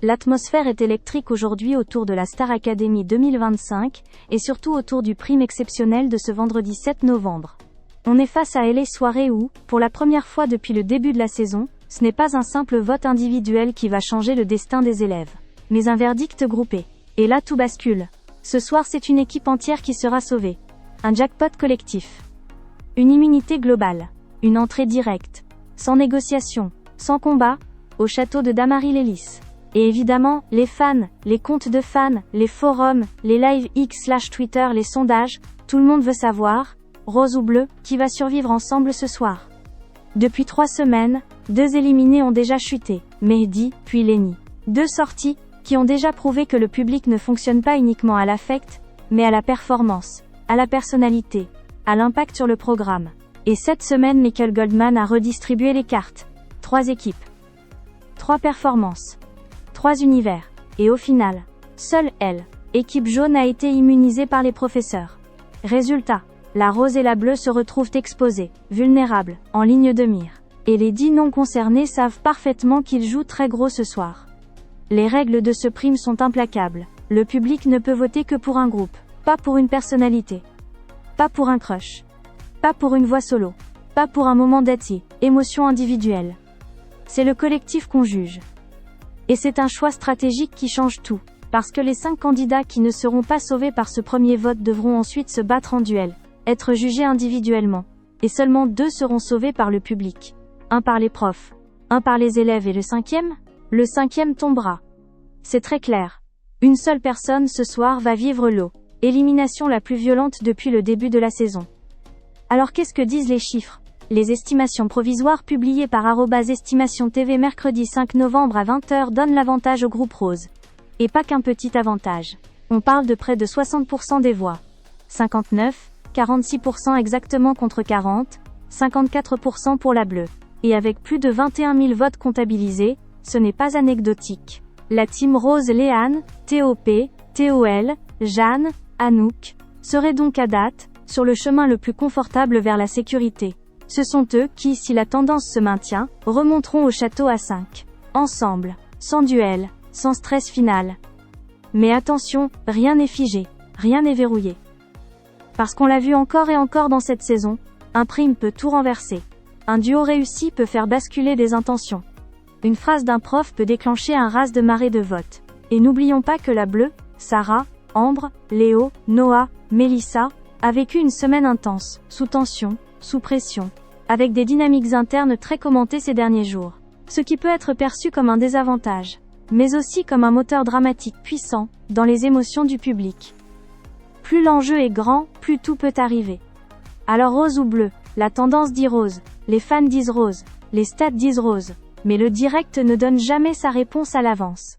L'atmosphère est électrique aujourd'hui autour de la Star Academy 2025, et surtout autour du prime exceptionnel de ce vendredi 7 novembre. On est face à LA soirée où, pour la première fois depuis le début de la saison, ce n'est pas un simple vote individuel qui va changer le destin des élèves, mais un verdict groupé. Et là tout bascule. Ce soir c'est une équipe entière qui sera sauvée. Un jackpot collectif. Une immunité globale. Une entrée directe. Sans négociation. Sans combat. Au château de Damary-Lélis. Et évidemment, les fans, les comptes de fans, les forums, les lives X/Twitter, les sondages, tout le monde veut savoir, rose ou bleu, qui va survivre ensemble ce soir. Depuis 3 semaines, 2 éliminés ont déjà chuté, Mehdi, puis Lenny. 2 sorties, qui ont déjà prouvé que le public ne fonctionne pas uniquement à l'affect, mais à la performance, à la personnalité, à l'impact sur le programme. Et cette semaine Michael Goldman a redistribué les cartes. 3 équipes. 3 performances. 3 univers. Et au final, seule elle, équipe jaune, a été immunisée par les professeurs. Résultat, la rose et la bleue se retrouvent exposées, vulnérables, en ligne de mire. Et les 10 non concernés savent parfaitement qu'ils jouent très gros ce soir. Les règles de ce prime sont implacables. Le public ne peut voter que pour un groupe, pas pour une personnalité. Pas pour un crush. Pas pour une voix solo. Pas pour un moment d'ati, émotion individuelle. C'est le collectif qu'on juge. Et c'est un choix stratégique qui change tout, parce que les 5 candidats qui ne seront pas sauvés par ce premier vote devront ensuite se battre en duel, être jugés individuellement. Et seulement 2 seront sauvés par le public. 1 par les profs, 1 par les élèves et le 5e? Le 5e tombera. C'est très clair. Une seule personne ce soir va vivre l'eau. Élimination la plus violente depuis le début de la saison. Alors qu'est-ce que disent les chiffres? Les estimations provisoires publiées par @estimation TV mercredi 5 novembre à 20h donnent l'avantage au groupe rose. Et pas qu'un petit avantage. On parle de près de 60% des voix. 59, 46% exactement contre 40, 54% pour la bleue. Et avec plus de 21 000 votes comptabilisés, ce n'est pas anecdotique. La team rose Léane, TOP, TOL, Jeanne, Anouk, seraient donc à date, sur le chemin le plus confortable vers la sécurité. Ce sont eux qui, si la tendance se maintient, remonteront au château à 5. Ensemble. Sans duel. Sans stress final. Mais attention, rien n'est figé. Rien n'est verrouillé. Parce qu'on l'a vu encore et encore dans cette saison, un prime peut tout renverser. Un duo réussi peut faire basculer des intentions. Une phrase d'un prof peut déclencher un raz de marée de vote. Et n'oublions pas que la bleue, Sarah, Ambre, Léo, Noah, Mélissa, a vécu une semaine intense, sous tension, sous pression, avec des dynamiques internes très commentées ces derniers jours. Ce qui peut être perçu comme un désavantage, mais aussi comme un moteur dramatique puissant, dans les émotions du public. Plus l'enjeu est grand, plus tout peut arriver. Alors rose ou bleu, la tendance dit rose, les fans disent rose, les stats disent rose, mais le direct ne donne jamais sa réponse à l'avance.